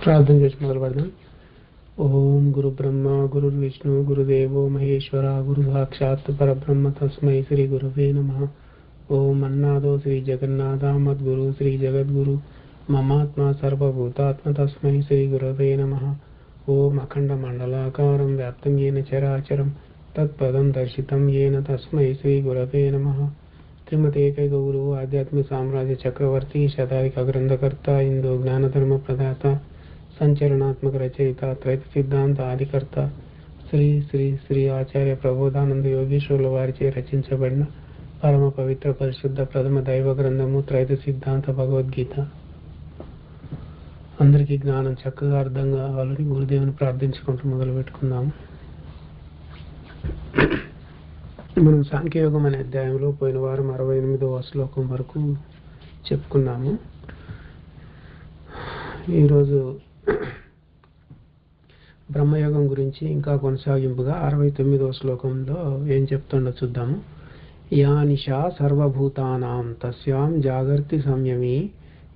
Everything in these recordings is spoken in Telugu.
ప్రార్థన చేసి మొదలు పెడదాం. ఓం గురు బ్రహ్మ గురు విష్ణు గురుదేవో మహేశ్వర గురు సాక్షాత్ పరబ్రహ్మ తస్మై శ్రీ గురువే నమః. ఓం అన్నాదో శ్రీ జగన్నాథ మద్గురు శ్రీ జగద్గురు మమాత్మ సర్వభూతాత్మ తస్మై శ్రీ గురవే నమః. ఓం అఖండ మండలాకారం వ్యాప్తం ఏన చరాచరం తత్పదం దర్శితం ఏన తస్మై శ్రీ గురవే నమః. శ్రీమతి ఏకైక గురువు ఆధ్యాత్మిక సామ్రాజ్య చక్రవర్తి శతాధిక గ్రంథకర్త హిందూ జ్ఞానధర్మ ప్రదాత సంచలనాత్మక రచయిత త్రైత సిద్ధాంత ఆదికర్త శ్రీ శ్రీ శ్రీ ఆచార్య ప్రబోధానంద యోగీశ్వరుల వారిచే రచించబడిన పరమ పవిత్ర పరిశుద్ధ ప్రథమ దైవ గ్రంథము త్రైత సిద్ధాంత భగవద్గీత. అందరికీ జ్ఞానం చక్కగా అర్థం కావాలని గురుదేవుని ప్రార్థించుకుంటూ మొదలు పెట్టుకుందాము. మనం సాంఖ్యయోగం అనే అధ్యాయంలో పోయిన వారం 68వ శ్లోకం వరకు చెప్పుకున్నాము. ఈరోజు బ్రహ్మయోగం గురించి ఇంకా కొనసాగింపుగా 69వ శ్లోకంలో ఏం చెప్తుండో చూద్దాము. యా నిశా సర్వభూతానాం తస్యాం జాగర్తి సంయమి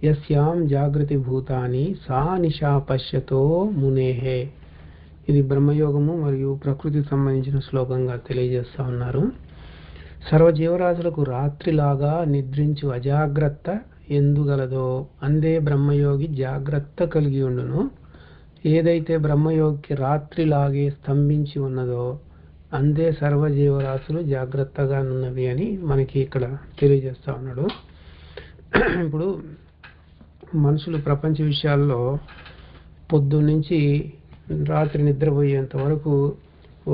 యస్యాం జాగృతి భూతాని సా నిశా పశ్యతో మునేహే. ఇది బ్రహ్మయోగము మరియు ప్రకృతికి సంబంధించిన శ్లోకంగా తెలియజేస్తూ ఉన్నారు. సర్వజీవరాశులకు రాత్రిలాగా నిద్రించు అజాగ్రత్త ఎందుగలదో అందే బ్రహ్మయోగి జాగ్రత్త కలిగి ఉండును. ఏదైతే బ్రహ్మయోగికి రాత్రిలాగే స్తంభించి ఉన్నదో అందే సర్వజీవరాశులు జాగ్రత్తగా ఉన్నవి అని మనకి ఇక్కడ తెలియజేస్తూ ఉన్నాడు. ఇప్పుడు మనుషులు ప్రపంచ విషయాల్లో పొద్దున్నుంచి రాత్రి నిద్రపోయేంత వరకు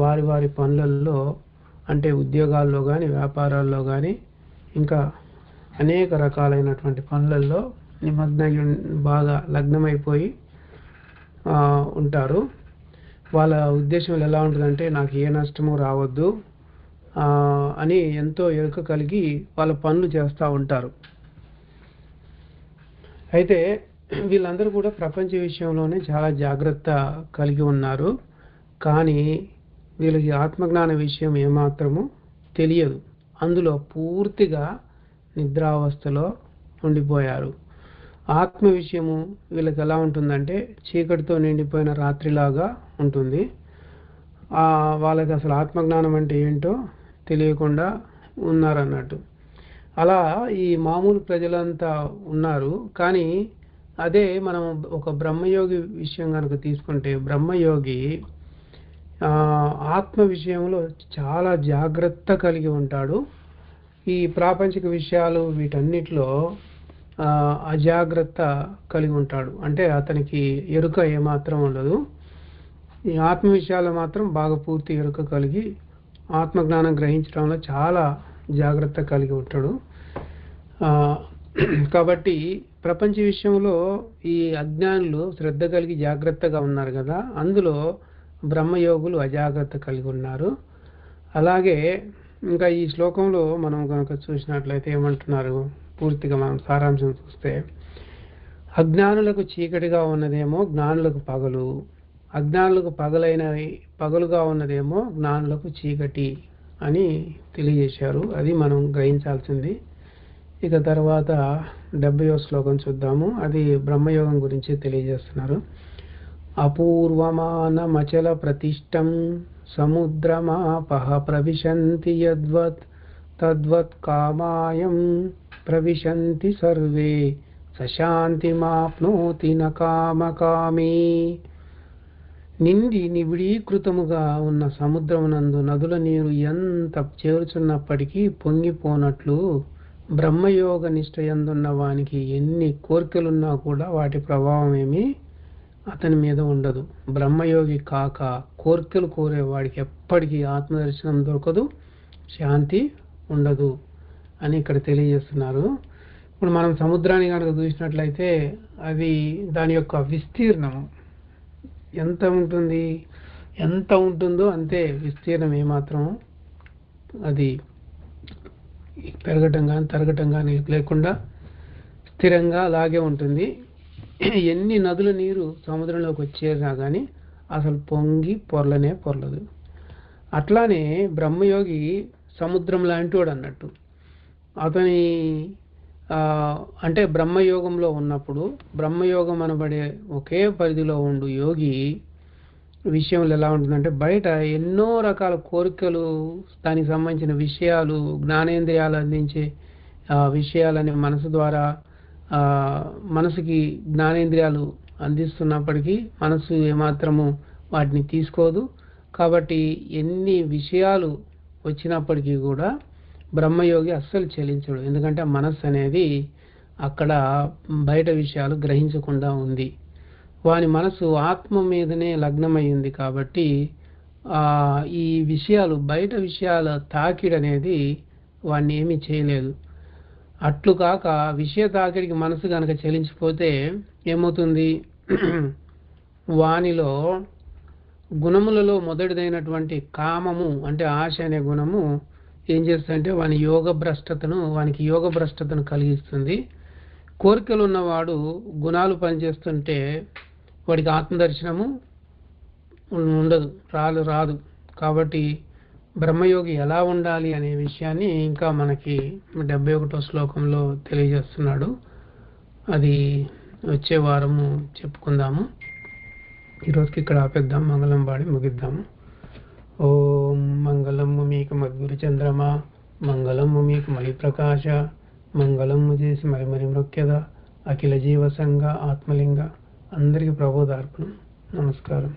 వారి వారి పనులలో, అంటే ఉద్యోగాల్లో కానీ వ్యాపారాల్లో కానీ ఇంకా అనేక రకాలైనటువంటి పనులలో బాగా లగ్నమైపోయి ఉంటారు. వాళ్ళ ఉద్దేశం ఎలా ఉంటుందంటే నాకు ఏ నష్టము రావద్దు అని ఎంతో ఎరుక కలిగి వాళ్ళ పనులు చేస్తూ ఉంటారు. అయితే వీళ్ళందరూ కూడా ప్రపంచ విషయంలోనే చాలా జాగ్రత్త కలిగి ఉన్నారు. కానీ వీళ్ళకి ఆత్మజ్ఞాన విషయం ఏమాత్రము తెలియదు. అందులో పూర్తిగా నిద్రావస్థలో ఉండిపోయారు. ఆత్మ విషయము వీళ్ళకి ఎలా ఉంటుందంటే చీకటితో నిండిపోయిన రాత్రిలాగా ఉంటుంది. వాళ్ళకి అసలు ఆత్మజ్ఞానం అంటే ఏంటో తెలియకుండా ఉన్నారన్నట్టు. అలా ఈ మామూలు ప్రజలంతా ఉన్నారు. కానీ అదే మనం ఒక బ్రహ్మయోగి విషయం కనుక తీసుకుంటే బ్రహ్మయోగి ఆత్మ విషయంలో చాలా జాగ్రత్త కలిగి ఉంటాడు. ఈ ప్రాపంచిక విషయాలు వీటన్నిటిలో అజాగ్రత్త కలిగి ఉంటాడు. అంటే అతనికి ఎరుక ఏమాత్రం ఉండదు. ఈ ఆత్మ విషయాలు మాత్రం బాగా పూర్తి ఎరుక కలిగి ఆత్మజ్ఞానం గ్రహించడంలో చాలా జాగ్రత్త కలిగి ఉంటాడు. కాబట్టి ప్రపంచ విషయంలో ఈ అజ్ఞానులు శ్రద్ధ కలిగి జాగ్రత్తగా ఉన్నారు కదా, అందులో బ్రహ్మయోగులు అజాగ్రత్త కలిగి ఉన్నారు. అలాగే ఇంకా ఈ శ్లోకంలో మనం కనుక చూసినట్లయితే ఏమంటున్నారు, పూర్తిగా మనం సారాంశం చూస్తే అజ్ఞానులకు చీకటిగా ఉన్నదేమో జ్ఞానులకు పగలు, అజ్ఞానులకు పగలుగా ఉన్నదేమో జ్ఞానులకు చీకటి అని తెలియజేశారు. అది మనం గ్రహించాల్సింది. ఇక తర్వాత 70వ శ్లోకం చూద్దాము. అది బ్రహ్మయోగం గురించి తెలియజేస్తున్నారు. అపూర్వమానమచల ప్రతిష్టం సముద్రమాపహ ప్రవిశంతి యద్వత్ తద్వత్ కామాయం ప్రవిశంతి సర్వే సశాంతిమాప్నోతి న కామకామీ. నిండి నిబిడీకృతముగా ఉన్న సముద్రమునందు నదుల నీరు ఎంత చేరుచున్నప్పటికీ పొంగిపోనట్లు బ్రహ్మయోగ నిష్ఠయందున్న వానికి ఎన్ని కోరికలున్నా కూడా వాటి ప్రభావం ఏమీ అతని మీద ఉండదు. బ్రహ్మయోగి కాక కోరికలు కోరేవాడికి ఎప్పటికీ ఆత్మదర్శనం దొరకదు, శాంతి ఉండదు అని ఇక్కడ తెలియజేస్తున్నారు. ఇప్పుడు మనం సముద్రాన్ని కనుక చూసినట్లయితే అది దాని యొక్క విస్తీర్ణము ఎంత ఉంటుందో అంతే విస్తీర్ణం ఏమాత్రం అది పెరగటం కానీ తరగటం కానీ లేకుండా స్థిరంగా అలాగే ఉంటుంది. ఎన్ని నదుల నీరు సముద్రంలోకి వచ్చేసినా కానీ అసలు పొరలదు. అట్లానే బ్రహ్మయోగి సముద్రం లాంటి వాడు అన్నట్టు. అతని అంటే బ్రహ్మయోగంలో ఉన్నప్పుడు బ్రహ్మయోగం అనబడే ఒకే పరిధిలో ఉండు యోగి విషయంలో ఎలా ఉంటుందంటే బయట ఎన్నో రకాల కోరికలు, దానికి సంబంధించిన విషయాలు, జ్ఞానేంద్రియాలు అందించే విషయాలని మనసు ద్వారా మనసుకి జ్ఞానేంద్రియాలు అందిస్తున్నప్పటికీ మనసు ఏమాత్రము వాటిని తీసుకోదు. కాబట్టి ఎన్ని విషయాలు వచ్చినప్పటికీ కూడా బ్రహ్మయోగి అస్సలు చెలించడు. ఎందుకంటే మనస్సు అనేది అక్కడ బయట విషయాలు గ్రహించకుండా ఉంది. వాని మనసు ఆత్మ మీదనే లగ్నమైంది కాబట్టి ఈ విషయాలు, బయట విషయాల తాకిడి అనేది వాడిని ఏమీ చేయలేదు. అట్లు కాక విషయ తాకిడికి మనసు కనుక చెలించిపోతే ఏమవుతుంది? వానిలో గుణములలో మొదటిదైనటువంటి కామము అంటే ఆశ అనే గుణము ఏం చేస్తుందంటే వానికి యోగ భ్రష్టతను కలిగిస్తుంది. కోరికలు ఉన్నవాడు గుణాలు పనిచేస్తుంటే వాడికి ఆత్మదర్శనము ఉండదు, రాదు. కాబట్టి బ్రహ్మయోగి ఎలా ఉండాలి అనే విషయాన్ని ఇంకా మనకి 71వ శ్లోకంలో తెలియజేస్తున్నాడు. అది వచ్చే వారము చెప్పుకుందాము. ఈరోజుకి ఇక్కడ ఆపేద్దాం, మంగళం పాడి ముగిద్దాము. ఓం మంగళము మీకు మద్గురు చంద్రమా, మంగళము మీకు మణిప్రకాశ, మంగళము చేసి మరి మృక్యద అఖిల జీవ సంఘ ఆత్మలింగ. అందరికీ ప్రబోధార్పణం. నమస్కారం.